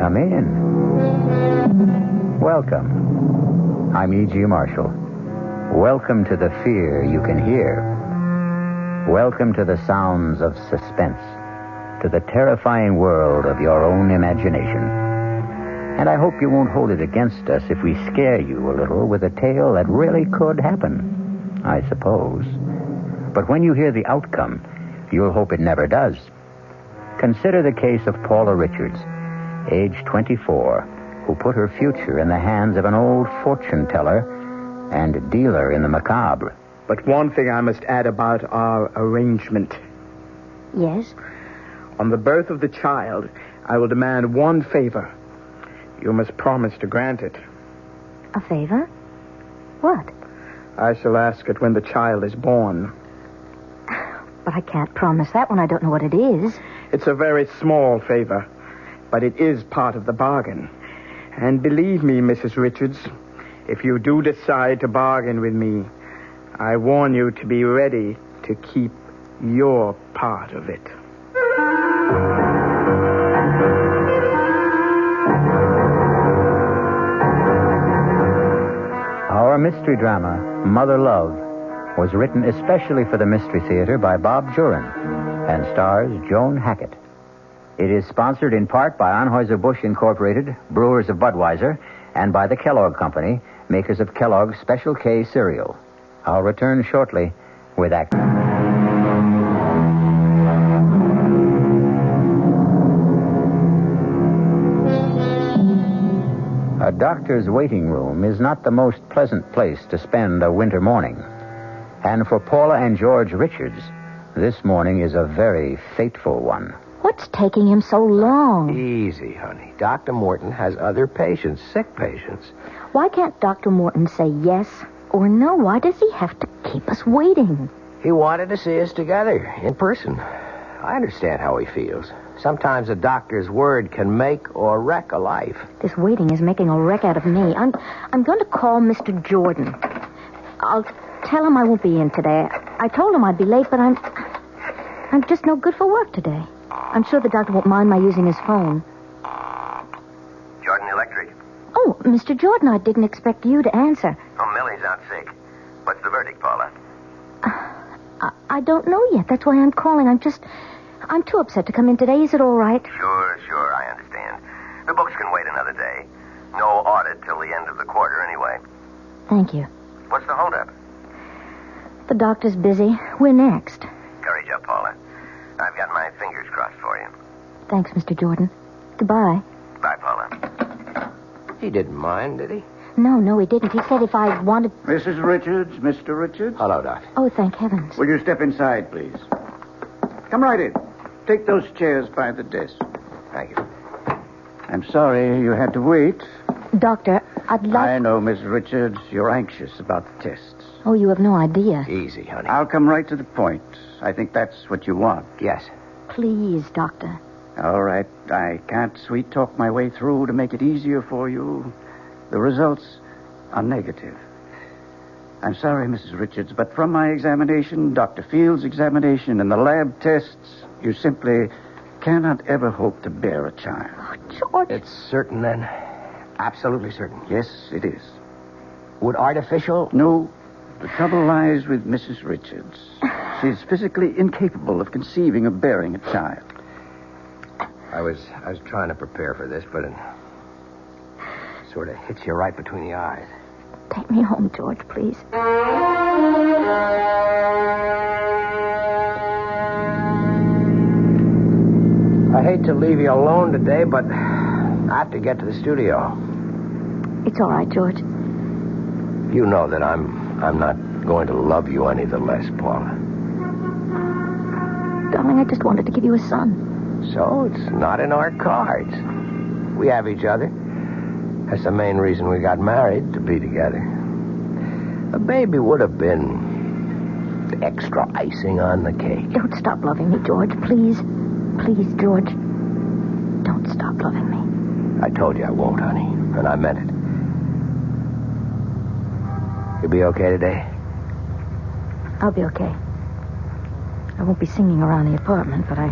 Come in. Welcome. I'm E.G. Marshall. Welcome to the fear you can hear. Welcome to the sounds of suspense, to the terrifying world of your own imagination. And I hope you won't hold it against us if we scare you a little with a tale that really could happen, I suppose. But when you hear the outcome, you'll hope it never does. Consider the case of Paula Richards, age 24, who put her future in the hands of an old fortune teller and dealer in the macabre. But one thing I must add about our arrangement. Yes? On the birth of the child, I will demand one favor. You must promise to grant it. A favor? What? I shall ask it when the child is born. But I can't promise that when I don't know what it is. It's a very small favor, but it is part of the bargain. And believe me, Mrs. Richards, if you do decide to bargain with me, I warn you to be ready to keep your part of it. Our mystery drama, Mother Love, was written especially for the Mystery Theater by Bob Jurin and stars Joan Hackett. It is sponsored in part by Anheuser-Busch Incorporated, brewers of Budweiser, and by the Kellogg Company, makers of Kellogg's Special K cereal. I'll return shortly with Act. A doctor's waiting room is not the most pleasant place to spend a winter morning. And for Paula and George Richards, this morning is a very fateful one. What's taking him so long? Easy, honey. Dr. Morton has other patients, sick patients. Why can't Dr. Morton say yes or no? Why does he have to keep us waiting? He wanted to see us together, in person. I understand how he feels. Sometimes a doctor's word can make or wreck a life. This waiting is making a wreck out of me. I'm going to call Mr. Jordan. I'll tell him I won't be in today. I told him I'd be late, but I'm just no good for work today. I'm sure the doctor won't mind my using his phone. Jordan Electric. Oh, Mr. Jordan, I didn't expect you to answer. Oh, Millie's out sick. What's the verdict, Paula? I don't know yet. That's why I'm calling. I'm too upset to come in today. Is it all right? Sure, I understand. The books can wait another day. No audit till the end of the quarter anyway. Thank you. What's the holdup? The doctor's busy. We're next. Courage up, Paula. I've got my fingers crossed for you. Thanks, Mr. Jordan. Goodbye. Bye, Paula. He didn't mind, did he? No, he didn't. He said if I wanted... Mrs. Richards, Mr. Richards. Hello, Doc. Oh, thank heavens. Will you step inside, please? Come right in. Take those chairs by the desk. Thank you. I'm sorry you had to wait. Doctor, I'd like... I know, Miss Richards, you're anxious about the tests. Oh, you have no idea. Easy, honey. I'll come right to the point. I think that's what you want. Yes. Please, Doctor. All right. I can't sweet-talk my way through to make it easier for you. The results are negative. I'm sorry, Mrs. Richards, but from my examination, Dr. Field's examination, and the lab tests, you simply cannot ever hope to bear a child. Oh, George. It's certain, then? Absolutely certain? Yes, it is. Would artificial... No. The trouble lies with Mrs. Richards. She's physically incapable of conceiving or bearing a child. I was trying to prepare for this, but it sort of hits you right between the eyes. Take me home, George, please. I hate to leave you alone today, but I have to get to the studio. It's all right, George. You know that I'm not going to love you any the less, Paula. Darling, I just wanted to give you a son. So it's not in our cards. We have each other. That's the main reason we got married, to be together. A baby would have been the extra icing on the cake. Don't stop loving me, George, please. Please, George. Don't stop loving me. I told you I won't, honey, and I meant it. You'll be okay today? I'll be okay. I won't be singing around the apartment, but I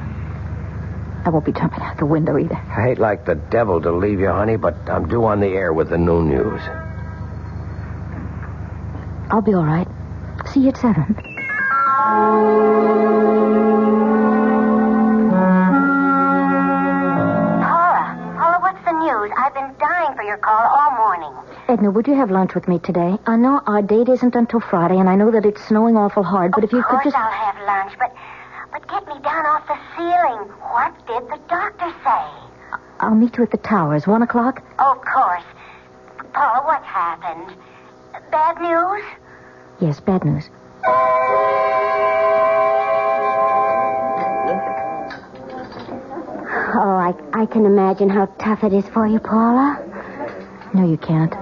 I won't be jumping out the window either. I hate like the devil to leave you, honey, but I'm due on the air with the noon news. I'll be all right. See you at 7. Paula, what's the news? I've been dying for your call all morning. Edna, would you have lunch with me today? I know our date isn't until Friday, and I know that it's snowing awful hard, but if you could just... Of course I'll have lunch, but get me down off the ceiling. What did the doctor say? I'll meet you at the towers, 1 o'clock? Of course. Paula, what's happened? Bad news? Yes, bad news. Oh, I can imagine how tough it is for you, Paula. No, you can't.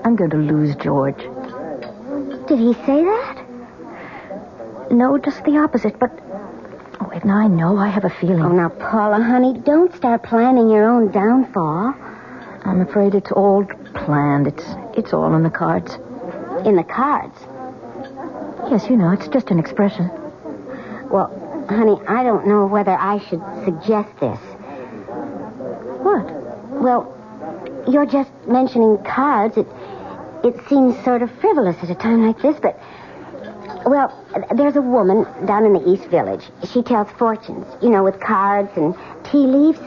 I'm going to lose George. Did he say that? No, just the opposite, but... Oh, Edna, I know. I have a feeling. Oh, now, Paula, honey, don't start planning your own downfall. I'm afraid it's all planned. It's all in the cards. In the cards? Yes, you know, it's just an expression. Well, honey, I don't know whether I should suggest this. What? Well, you're just mentioning cards. It seems sort of frivolous at a time like this, but... Well, there's a woman down in the East Village. She tells fortunes, with cards and tea leaves.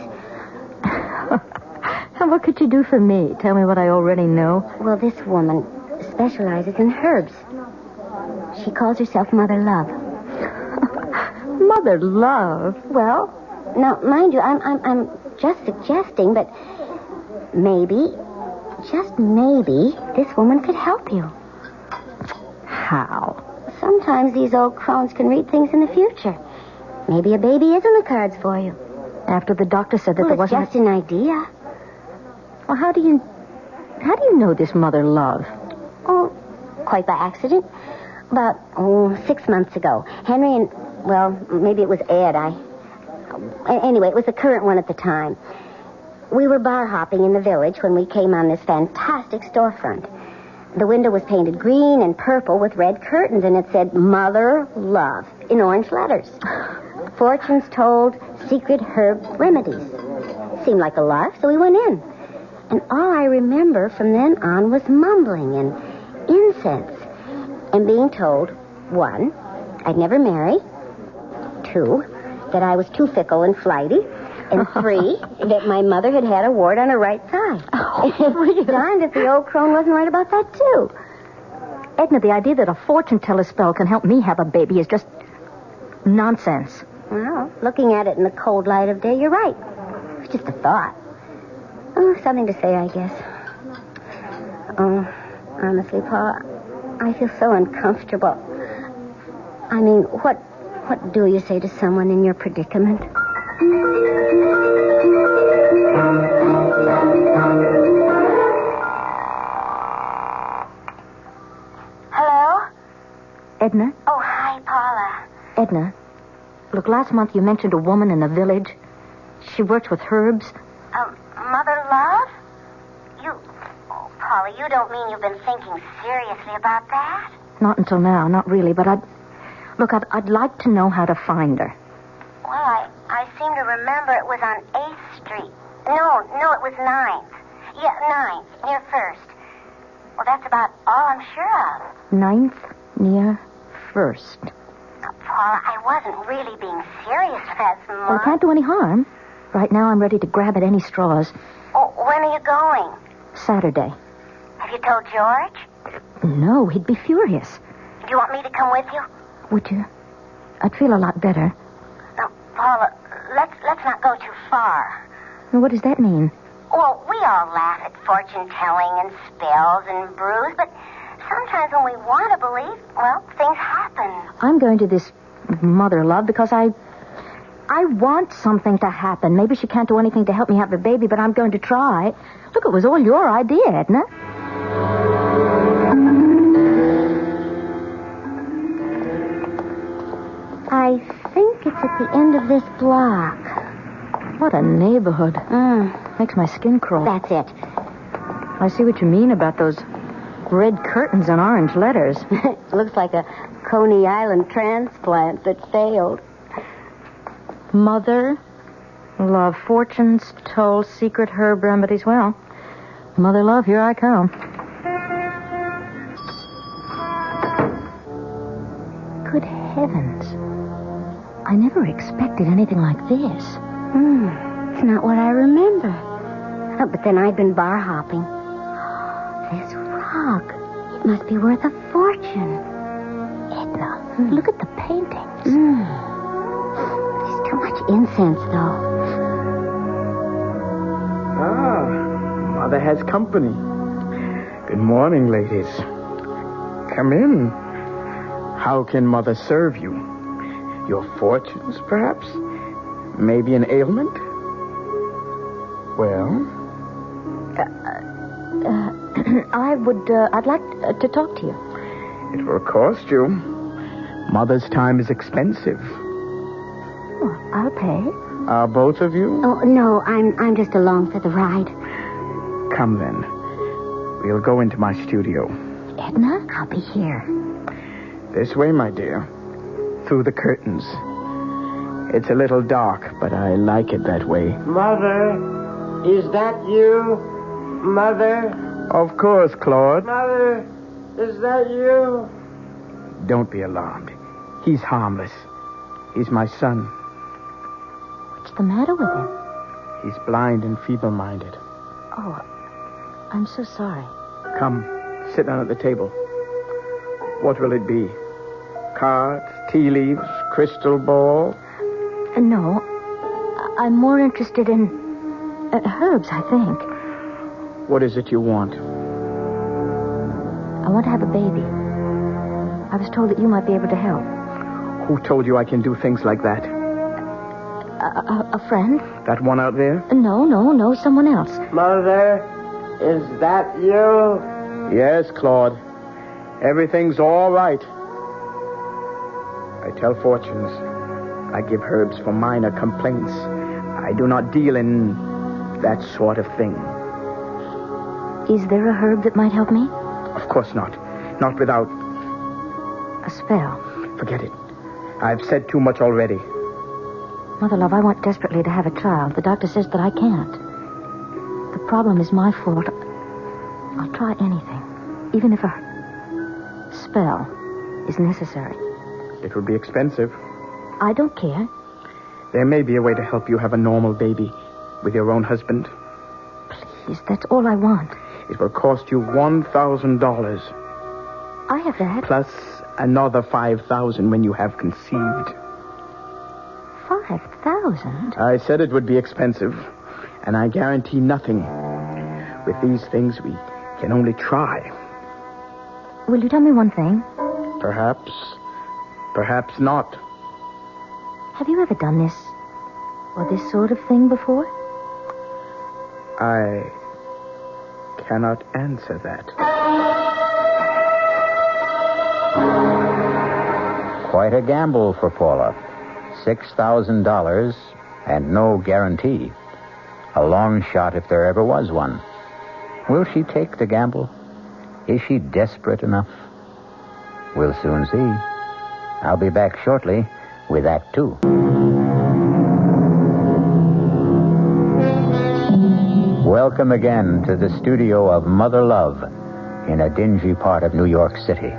And what could you do for me? Tell me what I already know. Well, this woman specializes in herbs. She calls herself Mother Love. Mother Love? Well, now, mind you, I'm just suggesting, but maybe, just maybe, this woman could help you. How? Sometimes these old crones can read things in the future. Maybe a baby is in the cards for you. After the doctor said that there wasn't... It's just an idea. Well, how do you know this Mother Love? Oh, quite by accident. About 6 months ago. Henry and, well, maybe it was Ed. Anyway, it was the current one at the time. We were bar hopping in the village when we came on this fantastic storefront. The window was painted green and purple with red curtains, and it said, Mother Love, in orange letters. Fortunes told, secret herb remedies. Seemed like a lark, so we went in. And all I remember from then on was mumbling and incense. And being told, 1, I'd never marry. 2, that I was too fickle and flighty. And 3, that my mother had a wart on her right side. Oh, really? Darned if the old crone wasn't right about that, too. Edna, the idea that a fortune teller spell can help me have a baby is just nonsense. Well, looking at it in the cold light of day, you're right. It's just a thought. Oh, something to say, I guess. Oh, honestly, Paul, I feel so uncomfortable. I mean, what do you say to someone in your predicament? Hello? Edna? Oh, hi, Paula. Edna, look, last month you mentioned a woman in the village. She works with herbs. Mother Love? Oh, Paula, you don't mean you've been thinking seriously about that? Not until now, not really, but I'd like to know how to find her. Well, I seem to remember it was on 8th Street. No, it was 9th. Yeah, 9th, near 1st. Well, that's about all I'm sure of. 9th, near 1st. Now, Paula, I wasn't really being serious last month. Well, it can't do any harm. Right now, I'm ready to grab at any straws. Oh, when are you going? Saturday. Have you told George? No, he'd be furious. Do you want me to come with you? Would you? I'd feel a lot better. Now, Paula, let's not go too far. What does that mean? Well, we all laugh at fortune-telling and spells and brews, but sometimes when we want to believe, well, things happen. I'm going to this Mother Love because I want something to happen. Maybe she can't do anything to help me have a baby, but I'm going to try. Look, it was all your idea, Edna. I think it's at the end of this block. What a neighborhood. Makes my skin crawl. That's it. I see what you mean about those red curtains and orange letters. Looks like a Coney Island transplant that failed. Mother Love fortunes, told secret herb remedies. Well, Mother Love, here I come. Good heavens. I never expected anything like this. It's not what I remember. Oh, but then I've been bar hopping. This rug, it must be worth a fortune. Edna, look at the paintings. There's too much incense, though. Mother has company. Good morning, ladies. Come in. How can Mother serve you? Your fortunes, perhaps? Maybe an ailment? Well? I'd like to talk to you. It will cost you. Mother's time is expensive. Well, I'll pay. Are both of you? Oh, no, I'm just along for the ride. Come then. We'll go into my studio. Edna? I'll be here. This way, my dear. Through the curtains. It's a little dark, but I like it that way. Mother, is that you? Mother? Of course, Claude. Mother, is that you? Don't be alarmed. He's harmless. He's my son. What's the matter with him? He's blind and feeble-minded. Oh, I'm so sorry. Come, sit down at the table. What will it be? Cards, tea leaves, crystal ball? No, I'm more interested in herbs, I think. What is it you want? I want to have a baby. I was told that you might be able to help. Who told you I can do things like that? A friend? That one out there? No, someone else. Mother, is that you? Yes, Claude. Everything's all right. I tell fortunes. I give herbs for minor complaints. I do not deal in that sort of thing. Is there a herb that might help me? Of course not. Not without... A spell. Forget it. I've said too much already. Mother Love, I want desperately to have a child. The doctor says that I can't. The problem is my fault. I'll try anything. Even if a spell is necessary. It would be expensive. I don't care. There may be a way to help you have a normal baby with your own husband. Please, that's all I want. It will cost you $1,000. I have that. Plus another $5,000 when you have conceived. 5,000? I said it would be expensive, and I guarantee nothing. With these things, we can only try. Will you tell me one thing? Perhaps not. Have you ever done this or this sort of thing before? I cannot answer that. Quite a gamble for Paula. $6,000 and no guarantee. A long shot if there ever was one. Will she take the gamble? Is she desperate enough? We'll soon see. I'll be back shortly with Act 2. Welcome again to the studio of Mother Love in a dingy part of New York City.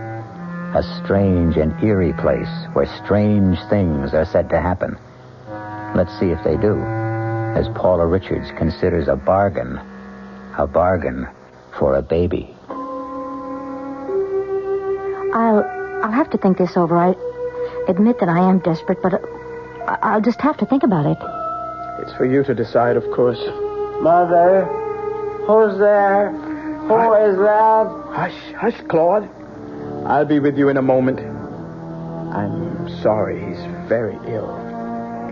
A strange and eerie place where strange things are said to happen. Let's see if they do, as Paula Richards considers a bargain for a baby. I'll have to think this over. I admit that I am desperate, but I'll just have to think about it. It's for you to decide, of course. Mother, who's there? Who is that? Hush, Claude. I'll be with you in a moment. I'm sorry, he's very ill.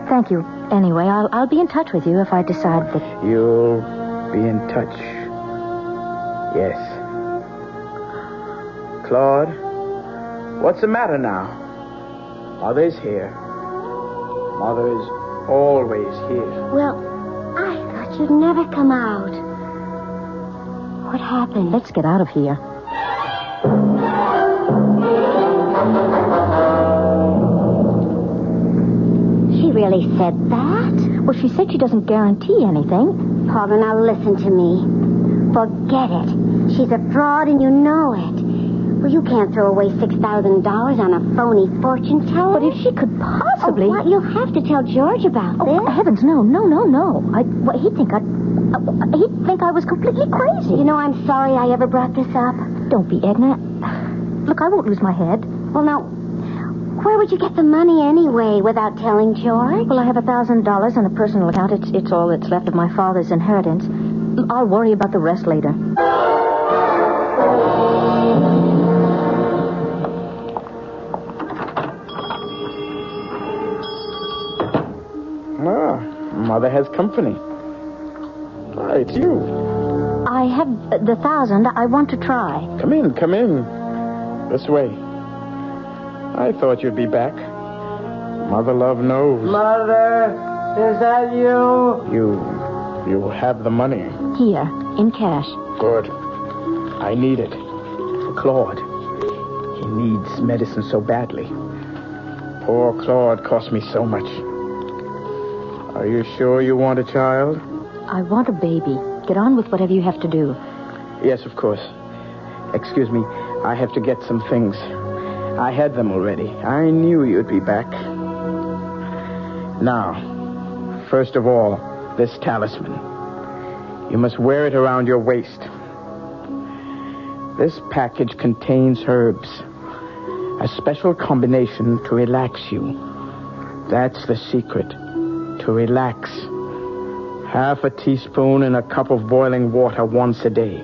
Thank you. Anyway, I'll be in touch with you if I decide that... You'll be in touch. Yes. Claude, what's the matter now? Mother's here. Mother is always here. Well, I thought you'd never come out. What happened? Let's get out of here. She really really said that. Well, she said she doesn't guarantee anything. Paula, now listen to me. Forget it. She's a fraud and you know it. Well, you can't throw away $6,000 on a phony fortune teller. But if she could possibly... Oh, what? You'll have to tell George about this. Heavens, no. He'd think I was completely crazy. You know, I'm sorry I ever brought this up. Don't be, Edna. Look, I won't lose my head. Well, now, where would you get the money anyway without telling George? Well, I have $1,000 in a personal account. It's all that's left of my father's inheritance. I'll worry about the rest later. Mother has company. It's you. I have the 1,000. I want to try. Come in. This way. I thought you'd be back. Mother love knows. Mother, is that you? You have the money. Here, in cash. Good. I need it. For Claude. He needs medicine so badly. Poor Claude cost me so much. Are you sure you want a child? I want a baby. Get on with whatever you have to do. Yes, of course. Excuse me. I have to get some things. I had them already. I knew you'd be back. Now, first of all, this talisman. You must wear it around your waist. This package contains herbs. A special combination to relax you. That's the secret. To relax. Half a teaspoon in a cup of boiling water once a day.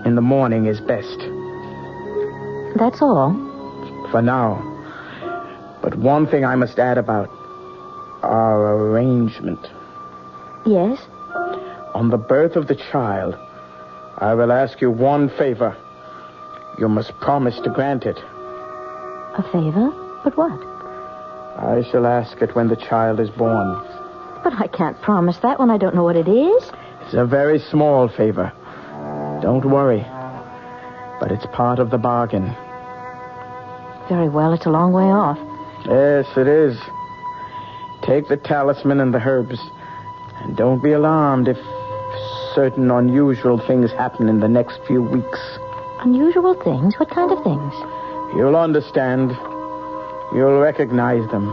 In the morning is best. That's all? For now. But one thing I must add about our arrangement. Yes? On the birth of the child, I will ask you one favor. You must promise to grant it. A favor? But what? I shall ask it when the child is born. But I can't promise that when I don't know what it is. It's a very small favor. Don't worry. But it's part of the bargain. Very well, it's a long way off. Yes, it is. Take the talisman and the herbs. And don't be alarmed if certain unusual things happen in the next few weeks. Unusual things? What kind of things? You'll understand. You'll recognize them.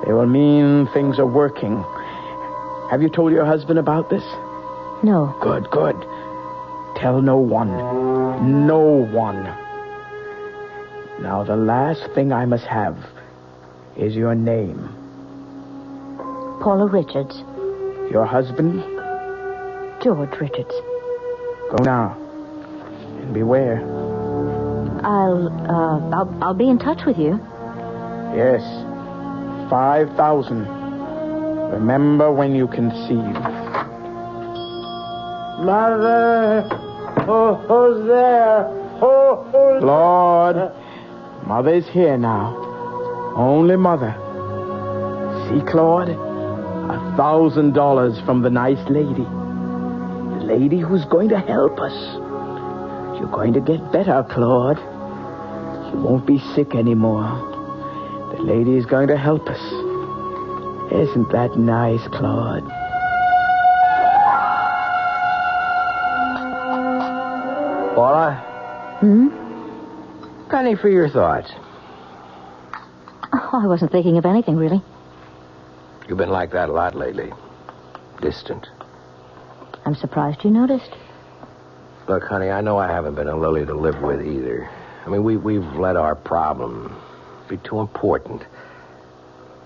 They will mean things are working. Have you told your husband about this? No. Good. Tell no one. No one. Now, the last thing I must have is your name. Paula Richards. Your husband? George Richards. Go now. And beware. I'll be in touch with you. Yes. 5,000. Remember when you conceive. Mother! Who's there? Who's Lord, Mother's here now. Only Mother. See, Claude? $1,000 from the nice lady. The lady who's going to help us. You're going to get better, Claude. You won't be sick anymore. The lady is going to help us. Isn't that nice, Claude? Paula? Penny for your thoughts. Oh, I wasn't thinking of anything, really. You've been like that a lot lately. Distant. I'm surprised you noticed. Look, honey, I know I haven't been a lily to live with either. I mean, we've let our problem be too important.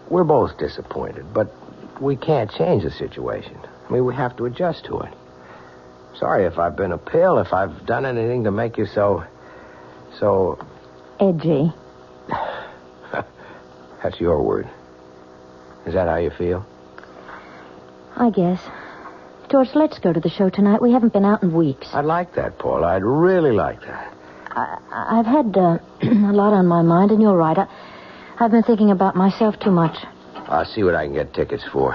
We're both disappointed, but we can't change the situation. I mean, we have to adjust to it. Sorry if I've been a pill, if I've done anything to make you so... Edgy. That's your word. Is that how you feel? I guess. George, let's go to the show tonight. We haven't been out in weeks. I'd like that, Paula. I'd really like that. I've had a lot on my mind, and you're right. I've been thinking about myself too much. I'll see what I can get tickets for.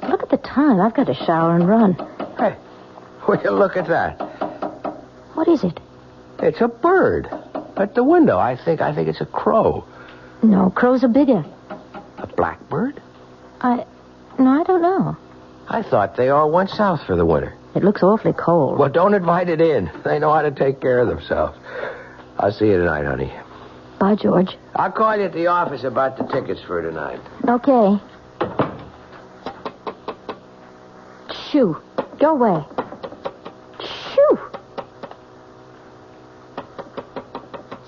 Look at the time. I've got to shower and run. Hey, will you look at that? What is it? It's a bird. At the window. I think it's a crow. No, crows are bigger. A blackbird? No, I don't know. I thought they all went south for the winter. It looks awfully cold. Well, don't invite it in. They know how to take care of themselves. I'll see you tonight, honey. Bye, George. I'll call you at the office about the tickets for tonight. Okay. Shoo. Go away. Shoo.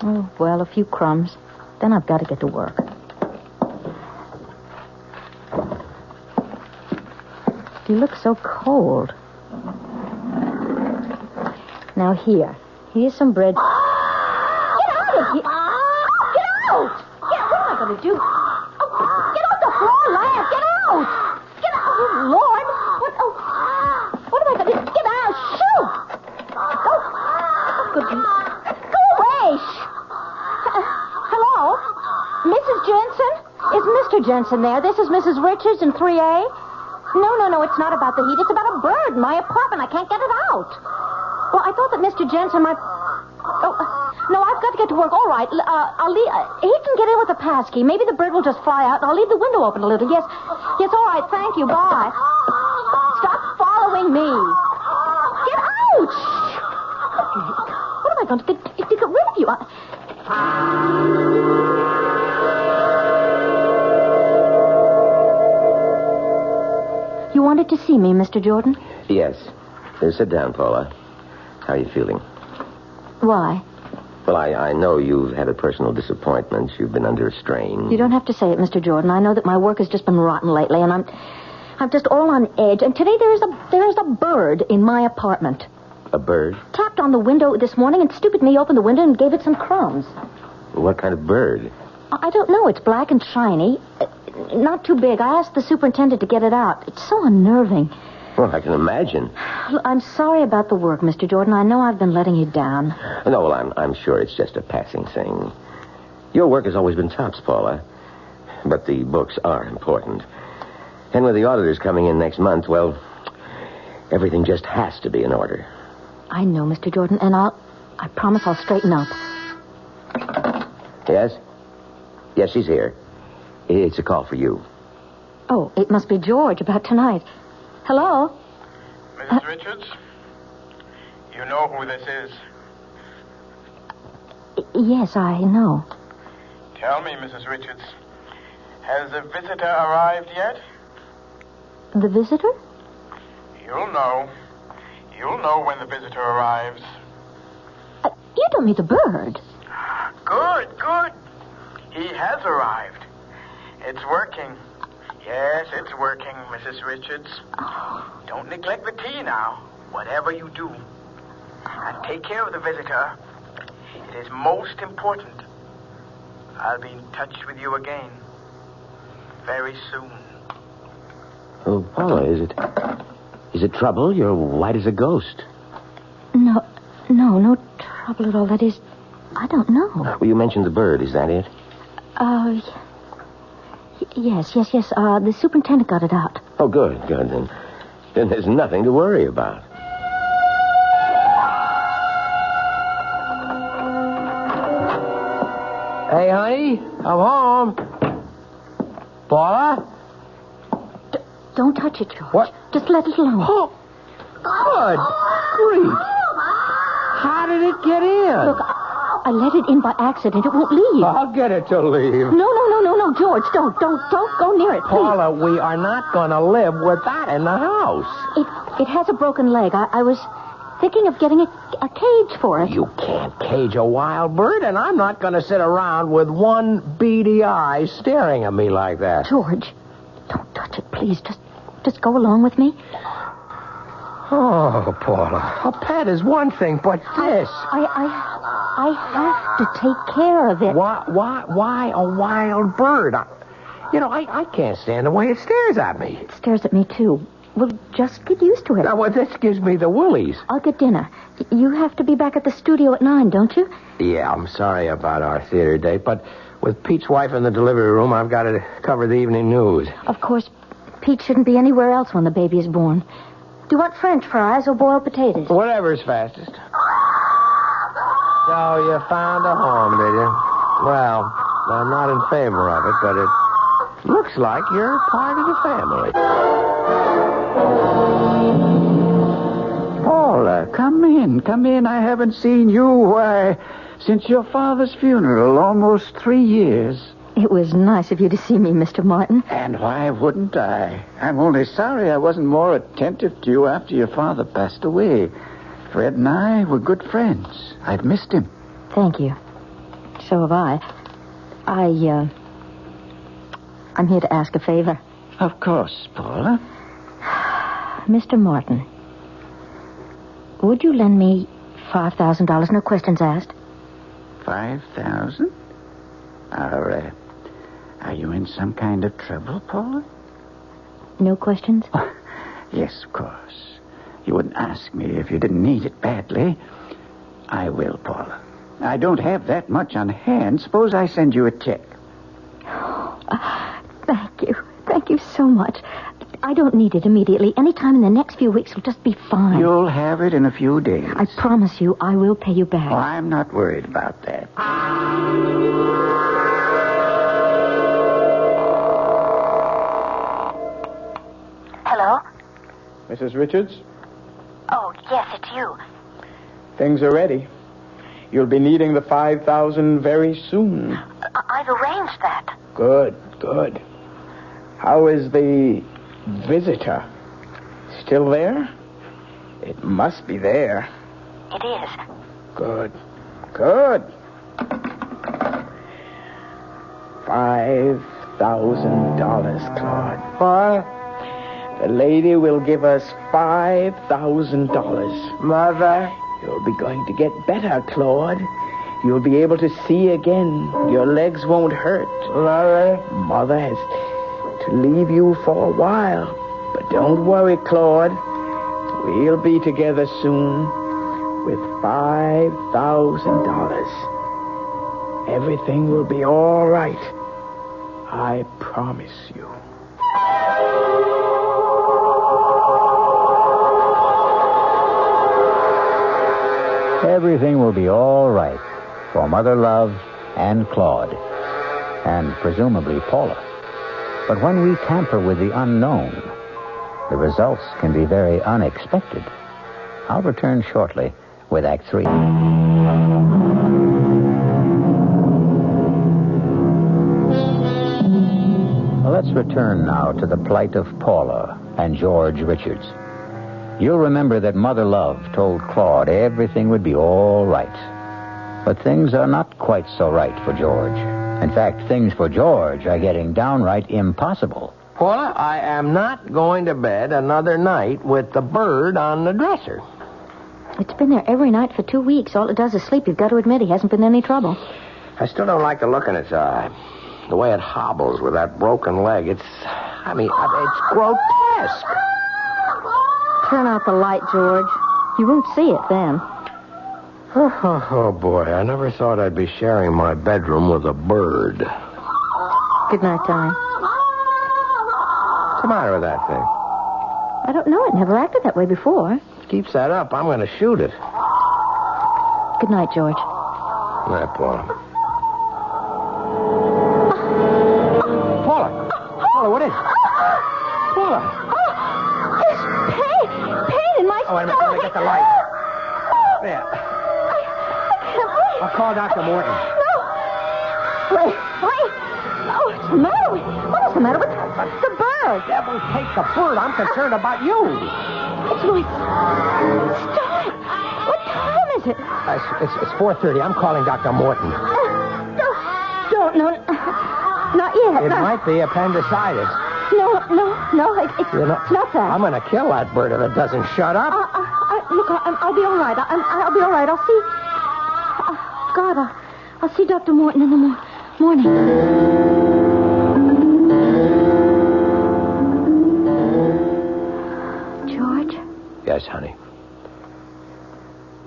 Oh, well, a few crumbs. Then I've got to get to work. You look so cold. Now, here's some bread. Get out of here! Get out! What am I going to do? Oh, get off the floor, lad! Get out! Get out! Oh, Lord! What am I going to do? Get out! Shoot! Go! Oh, good. Go away! Hello? Mrs. Jensen? Is Mr. Jensen there? This is Mrs. Richards in 3A. No, it's not about the heat. It's about a bird in my apartment. I can't get it out. Well, I thought that Mr. Jensen might... Oh, no, I've got to get to work. All right. I'll leave... he can get in with the passkey. Maybe the bird will just fly out, and I'll leave the window open a little. Yes, all right. Thank you. Bye. Stop following me. Get out! What am I going to do to get rid of you? You wanted to see me, Mr. Jordan? Yes. Sit down, Paula. How are you feeling? Why? Well, I know you've had a personal disappointment. You've been under a strain. You don't have to say it, Mr. Jordan. I know that my work has just been rotten lately, and I'm just all on edge. And today there is a bird in my apartment. A bird? Tapped on the window this morning, and stupid me opened the window and gave it some crumbs. What kind of bird? I don't know. It's black and shiny. Not too big. I asked the superintendent to get it out. It's so unnerving. Well, I can imagine. I'm sorry about the work, Mr. Jordan. I know I've been letting you down. No, well, I'm sure it's just a passing thing. Your work has always been tops, Paula. But the books are important. And with the auditors coming in next month, well, everything just has to be in order. I know, Mr. Jordan, and I promise I'll straighten up. Yes? Yes, she's here. It's a call for you. Oh, it must be George about tonight. Hello? Mrs. Richards? You know who this is. Yes, I know. Tell me, Mrs. Richards, has the visitor arrived yet? The visitor? You'll know. You'll know when the visitor arrives. You don't mean the bird. Good. He has arrived. It's working. Yes, it's working, Mrs. Richards. Oh. Don't neglect the tea now, whatever you do. And take care of the visitor. It is most important. I'll be in touch with you again very soon. Oh, Paula, is it trouble? You're white as a ghost. No trouble at all. That is, I don't know. Well, you mentioned the bird. Is that it? Yes. The superintendent got it out. Oh, good. Then there's nothing to worry about. Hey, honey, I'm home. Paula? Don't touch it, George. What? Just let it alone. Oh, good grief. How did it get in? Look, I let it in by accident. It won't leave. I'll get it to leave. No, George, don't go near it, please. Paula, we are not going to live with that in the house. It has a broken leg. I was thinking of getting a cage for it. You can't cage a wild bird, and I'm not going to sit around with one beady eye staring at me like that. George, don't touch it, please. Just go along with me. Oh, Paula, a pet is one thing, but this... I have to take care of it. Why a wild bird? I can't stand the way it stares at me. It stares at me, too. Well, just get used to it. Now, this gives me the willies. I'll get dinner. You have to be back at the studio at 9, don't you? Yeah, I'm sorry about our theater date, but with Pete's wife in the delivery room, I've got to cover the evening news. Of course, Pete shouldn't be anywhere else when the baby is born. Do you want French fries or boiled potatoes? Whatever's fastest. So you found a home, did you? Well, I'm not in favor of it, but Looks like you're part of the family. Paula, come in. Come in. I haven't seen you, why, since your father's funeral, almost 3 years. It was nice of you to see me, Mr. Martin. And why wouldn't I? I'm only sorry I wasn't more attentive to you after your father passed away. Fred and I were good friends. I've missed him. Thank you. So have I. I'm here to ask a favor. Of course, Paula. Mr. Martin, would you lend me $5,000, no questions asked? 5,000? Are you in some kind of trouble, Paula? No questions? Oh, yes, of course. You wouldn't ask me if you didn't need it badly. I will, Paula. I don't have that much on hand. Suppose I send you a check. Thank you. Thank you so much. I don't need it immediately. Any time in the next few weeks will just be fine. You'll have it in a few days. I promise you I will pay you back. Oh, I'm not worried about that. Hello? Mrs. Richards, Oh, yes, it's you. things are ready. You'll be needing the 5,000 very soon. I've arranged that. Good, good. How is the visitor? Still there? It must be there. It is. Good, good. $5,000, Claude. What? The lady will give us $5,000. Mother? You'll be going to get better, Claude. You'll be able to see again. Your legs won't hurt. Mother? Mother has to leave you for a while. But don't worry, Claude. We'll be together soon with $5,000. Everything will be all right. I promise you. Everything will be all right for Mother Love and Claude, and presumably Paula. But when we tamper with the unknown, the results can be very unexpected. I'll return shortly with Act 3. Let's return now to the plight of Paula and George Richards. You'll remember that Mother Love told Claude everything would be all right. But things are not quite so right for George. In fact, things for George are getting downright impossible. Paula, I am not going to bed another night with the bird on the dresser. It's been there every night for 2 weeks. All it does is sleep. You've got to admit he hasn't been any trouble. I still don't like the look in its eye. The way it hobbles with that broken leg. It's grotesque. Turn out the light, George. You won't see it then. Oh, boy. I never thought I'd be sharing my bedroom with a bird. Good night, Tommy. What's the matter with that thing? I don't know. It never acted that way before. Keeps that up, I'm going to shoot it. Good night, George. Night, Paula. Paula, what is it? Paula. There's pain in my Oh, wait a minute. Let me get the light. There. I'll call Dr. Morton. No. Wait. Oh, what's the matter with... What is the matter with the bird? Devil take the bird. I'm concerned about you. It's Louis. Stop it. What time is it? It's 4:30. I'm calling Dr. Morton. Don't. No. Not yet. It might be appendicitis. No. It's not that. I'm going to kill that bird if it doesn't shut up. Look, I'll be all right. I'll be all right. I'll see... God, I'll see Dr. Morton in the morning. George? Yes, honey.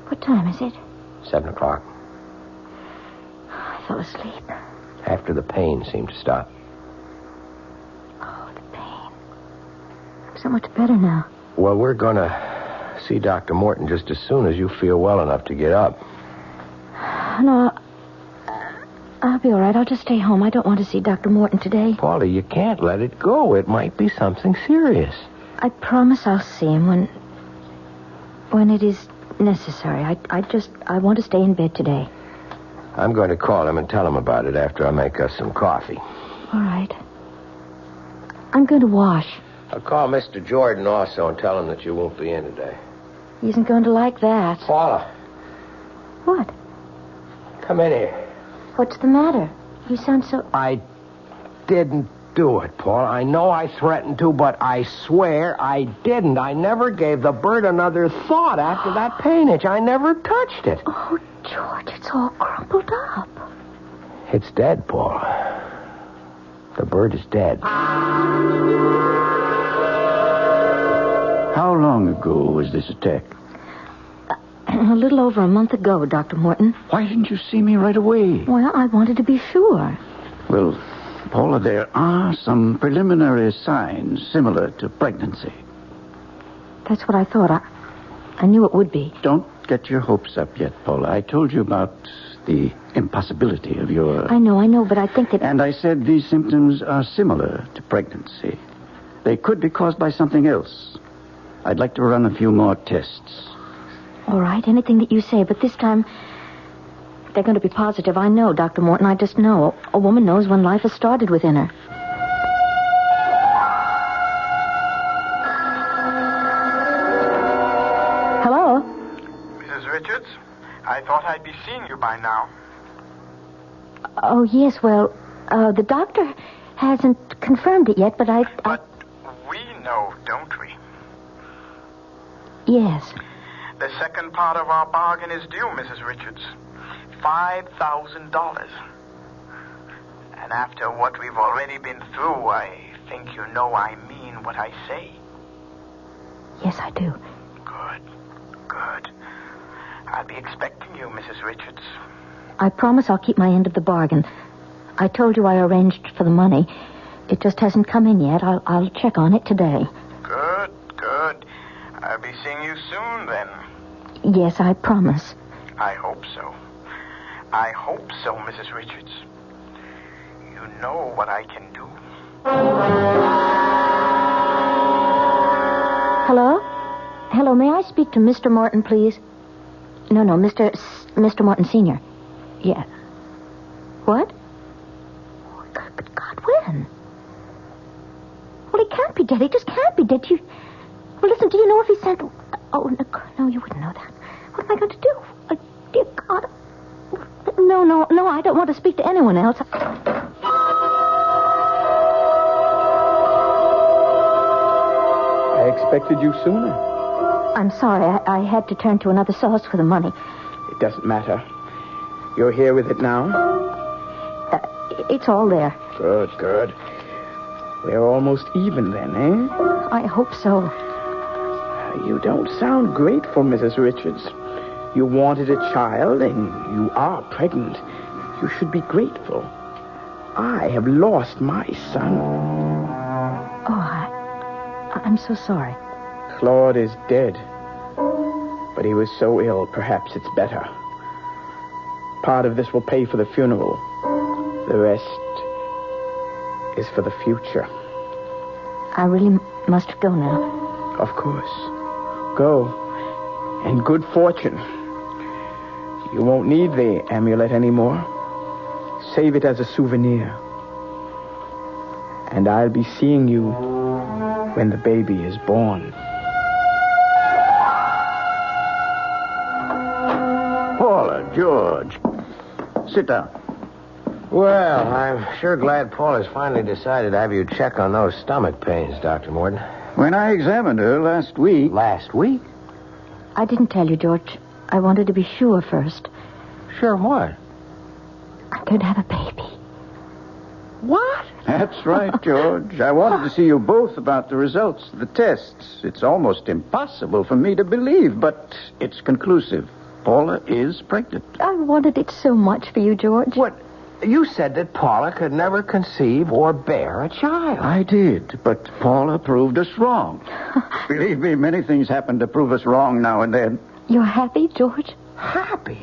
What time is it? 7 o'clock. I fell asleep. After the pain seemed to stop. Oh, the pain. I'm so much better now. Well, we're going to see Dr. Morton just as soon as you feel well enough to get up. No, I'll be all right. I'll just stay home. I don't want to see Dr. Morton today. Paula, you can't let it go. It might be something serious. I promise I'll see him when it is necessary. I want to stay in bed today. I'm going to call him and tell him about it after I make us some coffee. All right. I'm going to wash. I'll call Mr. Jordan also and tell him that you won't be in today. He isn't going to like that. Paula, What? come in here. What's the matter? You sound so... I didn't do it, Paula. I know I threatened to, but I swear I didn't. I never gave the bird another thought after that paintage. I never touched it. Oh, George, it's all crumpled up. It's dead, Paula. The bird is dead. How long ago was this attack? A little over a month ago, Dr. Morton. Why didn't you see me right away? Well, I wanted to be sure. Well, Paula, there are some preliminary signs similar to pregnancy. That's what I thought. I knew it would be. Don't get your hopes up yet, Paula. I told you about the impossibility of your... I know, but I think that... And I said these symptoms are similar to pregnancy. They could be caused by something else. I'd like to run a few more tests. All right, anything that you say, but this time they're going to be positive. I know, Dr. Morton, I just know. A woman knows when life has started within her. Hello? Mrs. Richards, I thought I'd be seeing you by now. Oh, yes, well, the doctor hasn't confirmed it yet, but But we know, don't we? Yes. The second part of our bargain is due, Mrs. Richards. $5,000. And after what we've already been through, I think you know I mean what I say. Yes, I do. Good. I'll be expecting you, Mrs. Richards. I promise I'll keep my end of the bargain. I told you I arranged for the money. It just hasn't come in yet. I'll check on it today. Good. I'll be seeing you soon, then. Yes, I promise. I hope so, Mrs. Richards. You know what I can do. Hello, may I speak to Mr. Morton, please? No, Mr. Morton Sr. Yeah. What? Oh, good God, when? Well, he can't be dead. He just can't be dead. Well, listen, do you know if he sent... Oh, no, you wouldn't know that. What am I going to do? Dear God. No, I don't want to speak to anyone else. I expected you sooner. I'm sorry. I had to turn to another source for the money. It doesn't matter. You're here with it now? It's all there. Good. We're almost even then, eh? I hope so. You don't sound grateful, Mrs. Richards. You wanted a child, and you are pregnant. You should be grateful. I have lost my son. Oh, I'm so sorry. Claude is dead. But he was so ill, perhaps it's better. Part of this will pay for the funeral. The rest is for the future. I really must go now. Of course. Go. And good fortune. You won't need the amulet anymore. Save it as a souvenir. And I'll be seeing you when the baby is born. Paula, George, sit down. Well, I'm sure glad Paula's finally decided to have you check on those stomach pains, Dr. Morton. When I examined her last week... Last week? I didn't tell you, George. I wanted to be sure first. Sure what? I'm going to have a baby. What? That's right, George. I wanted to see you both about the results of the tests. It's almost impossible for me to believe, but it's conclusive. Paula is pregnant. I wanted it so much for you, George. What? You said that Paula could never conceive or bear a child. I did, but Paula proved us wrong. Believe me, many things happen to prove us wrong now and then. You're happy, George? Happy?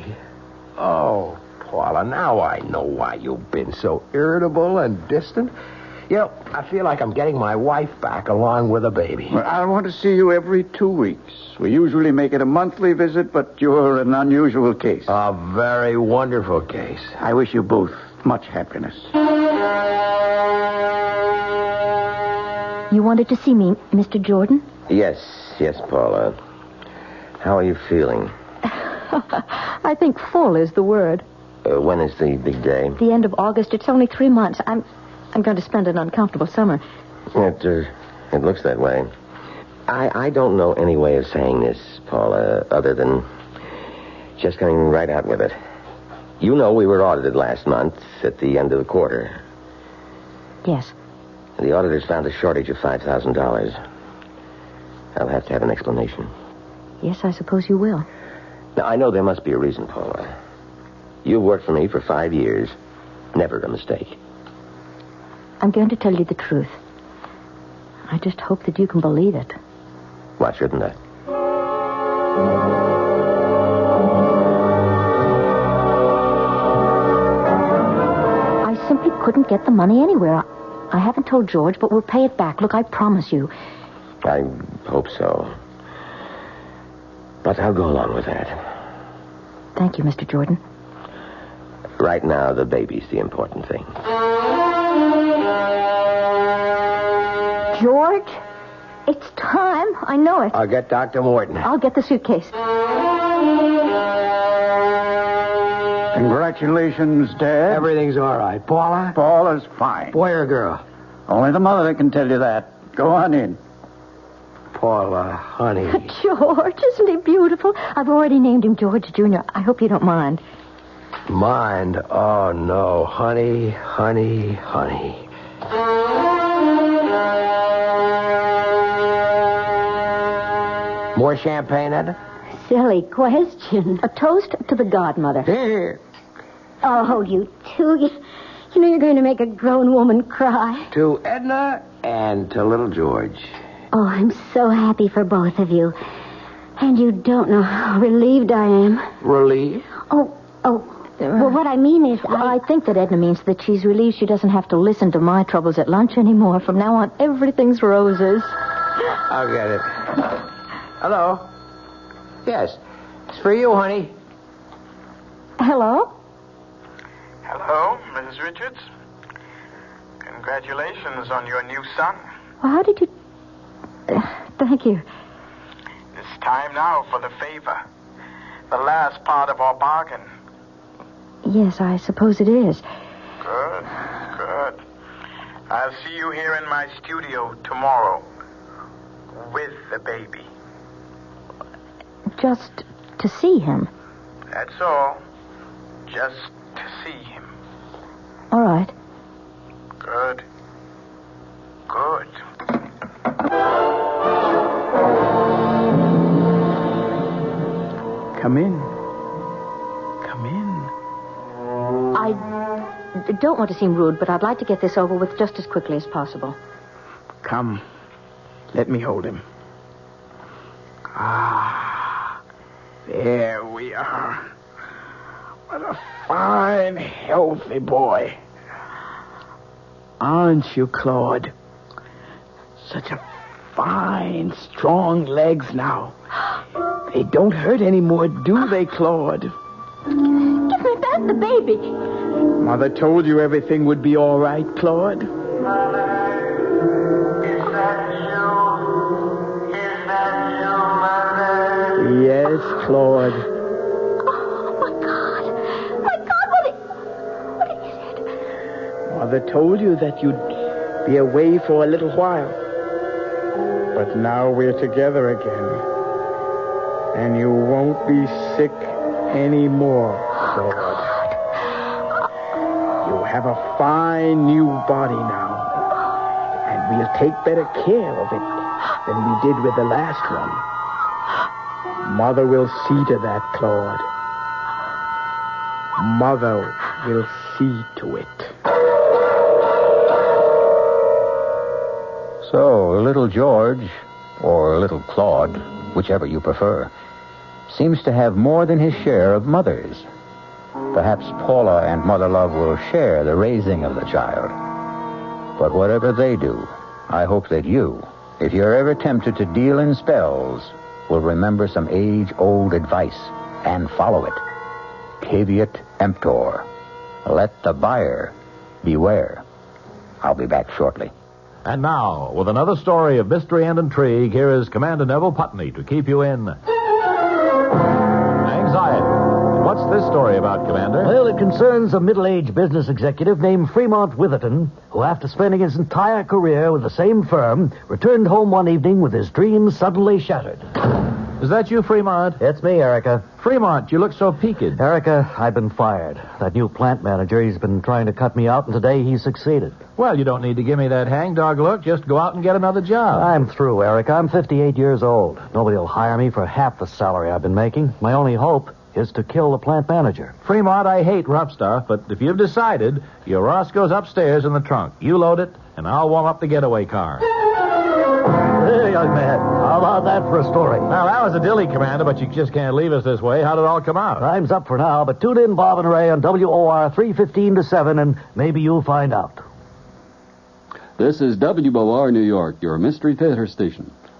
Oh, Paula, now I know why you've been so irritable and distant. You know, I feel like I'm getting my wife back along with a baby. Well, I want to see you every 2 weeks. We usually make it a monthly visit, but you're an unusual case. A very wonderful case. I wish you both much happiness. You wanted to see me, Mr. Jordan? Yes, Paula. How are you feeling? I think full is the word. When is the big day? The end of August. It's only 3 months. I'm going to spend an uncomfortable summer. It looks that way. I don't know any way of saying this, Paula, other than just coming right out with it. You know we were audited last month at the end of the quarter. Yes. The auditors found a shortage of $5,000. I'll have to have an explanation. Yes, I suppose you will. Now, I know there must be a reason, Paula. You worked for me for 5 years. Never a mistake. I'm going to tell you the truth. I just hope that you can believe it. Why shouldn't I? I simply couldn't get the money anywhere. I haven't told George, but we'll pay it back. Look, I promise you. I hope so. But I'll go along with that. Thank you, Mr. Jordan. Right now, the baby's the important thing. George, it's time. I know it. I'll get Dr. Morton. I'll get the suitcase. Congratulations, Dad. Everything's all right. Paula? Paula's fine. Boy or girl? Only the mother can tell you that. Go on in. Paula, honey. George, isn't he beautiful? I've already named him George Jr. I hope you don't mind. Mind? Oh, no. Honey, honey, honey. More champagne, Edna? Silly question. A toast to the godmother. Here. Oh, you two. You know you're going to make a grown woman cry. To Edna and to little George. Oh, I'm so happy for both of you. And you don't know how relieved I am. Relieved? Oh. Well, what I mean is, I think that Edna means that she's relieved she doesn't have to listen to my troubles at lunch anymore. From now on, everything's roses. I'll get it. Hello? Yes. It's for you, honey. Hello? Hello, Mrs. Richards. Congratulations on your new son. Well, how did you... thank you. It's time now for the favor. The last part of our bargain. Yes, I suppose it is. Good. I'll see you here in my studio tomorrow. With the baby. Just to see him. That's all. Just to see him. All right. Good. Come in. I don't want to seem rude, but I'd like to get this over with just as quickly as possible. Come. Let me hold him. There we are. What a fine, healthy boy. Aren't you, Claude? Such a fine, strong legs now. They don't hurt anymore, do they, Claude? Give me back the baby. Mother told you everything would be all right, Claude. Yes, Claude. Oh, my God, what is it? Mother told you that you'd be away for a little while. But now we're together again. And you won't be sick anymore, Claude. You have a fine new body now. And we'll take better care of it than we did with the last one. Mother will see to that, Claude. Mother will see to it. So, little George, or little Claude, whichever you prefer, seems to have more than his share of mothers. Perhaps Paula and Mother Love will share the raising of the child. But whatever they do, I hope that you, if you're ever tempted to deal in spells, will remember some age-old advice and follow it. Caveat emptor. Let the buyer beware. I'll be back shortly. And now, with another story of mystery and intrigue, here is Commander Neville Putney to keep you in anxiety. What's this story about, Commander? Well, it concerns a middle-aged business executive named Fremont Witherton, who, after spending his entire career with the same firm, returned home one evening with his dreams suddenly shattered. Is that you, Fremont? It's me, Erica. Fremont, you look so peaked. Erica, I've been fired. That new plant manager, he's been trying to cut me out, and today he succeeded. Well, you don't need to give me that hangdog look. Just go out and get another job. I'm through, Erica. I'm 58 years old. Nobody will hire me for half the salary I've been making. My only hope is to kill the plant manager. Fremont, I hate rough stuff, but if you've decided, your Roscoe's upstairs in the trunk. You load it, and I'll warm up the getaway car. Hey, young man, how about that for a story? Now, that was a dilly, Commander, but you just can't leave us this way. How did it all come out? Time's up for now, but tune in, Bob and Ray, on WOR 3:15 to 7, and maybe you'll find out. This is WOR New York, your Mystery Theater station.